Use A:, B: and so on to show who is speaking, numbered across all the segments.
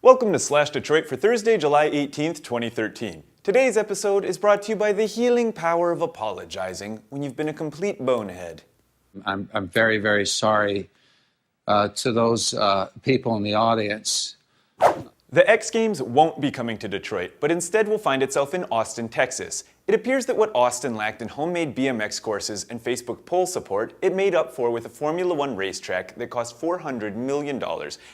A: Welcome to Slash Detroit for Thursday, July 18th, 2013. Today's episode is brought to you by the healing power of apologizing when you've been a complete bonehead.
B: I'm very, very sorry to those people in the audience.
A: The X Games won't be coming to Detroit, but instead will find itself in Austin, Texas. It appears that what Austin lacked in homemade BMX courses and Facebook poll support, it made up for with a Formula One racetrack that cost $400 million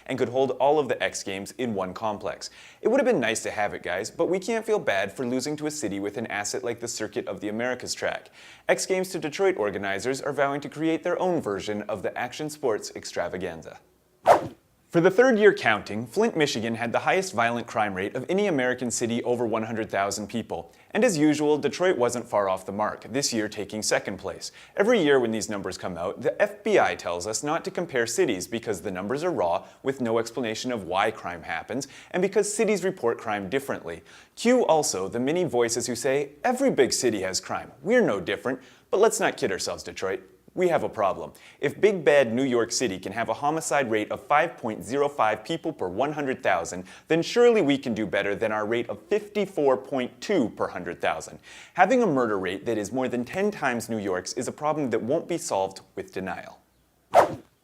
A: and could hold all of the X Games in one complex. It would have been nice to have it, guys, but we can't feel bad for losing to a city with an asset like the Circuit of the Americas track. X Games to Detroit organizers are vowing to create their own version of the action sports extravaganza. For the third year counting, Flint, Michigan had the highest violent crime rate of any American city over 100,000 people. And as usual, Detroit wasn't far off the mark, this year taking second place. Every year when these numbers come out, the FBI tells us not to compare cities because the numbers are raw, with no explanation of why crime happens, and because cities report crime differently. Cue also the many voices who say, every big city has crime, we're no different, but let's not kid ourselves, Detroit. We have a problem. If big bad New York City can have a homicide rate of 5.05 people per 100,000, then surely we can do better than our rate of 54.2 per 100,000. Having a murder rate that is more than 10 times New York's is a problem that won't be solved with denial.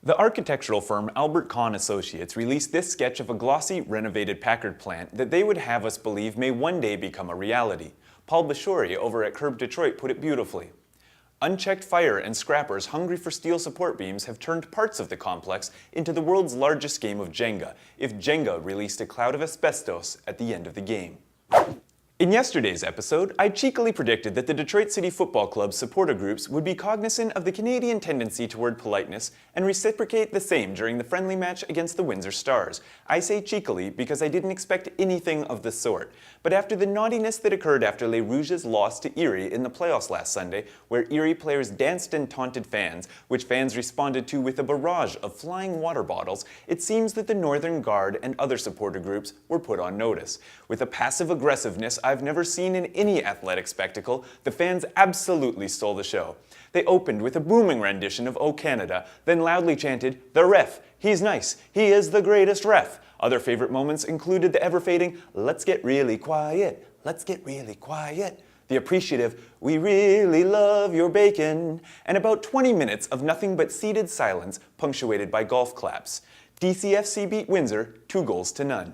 A: The architectural firm Albert Kahn Associates released this sketch of a glossy, renovated Packard plant that they would have us believe may one day become a reality. Paul Bashori over at Curb Detroit put it beautifully. Unchecked fire and scrappers hungry for steel support beams have turned parts of the complex into the world's largest game of Jenga, if Jenga released a cloud of asbestos at the end of the game. In yesterday's episode, I cheekily predicted that the Detroit City Football Club's supporter groups would be cognizant of the Canadian tendency toward politeness and reciprocate the same during the friendly match against the Windsor Stars. I say cheekily because I didn't expect anything of the sort. But after the naughtiness that occurred after Les Rouges lost to Erie in the playoffs last Sunday, where Erie players danced and taunted fans, which fans responded to with a barrage of flying water bottles, it seems that the Northern Guard and other supporter groups were put on notice. With a passive aggressiveness I've never seen in any athletic spectacle, the fans absolutely stole the show. They opened with a booming rendition of O Canada, then loudly chanted, "The ref, he's nice, he is the greatest ref." Other favorite moments included the ever-fading, "Let's get really quiet, let's get really quiet," the appreciative, "We really love your bacon," and about 20 minutes of nothing but seated silence punctuated by golf claps. DCFC beat Windsor 2-0.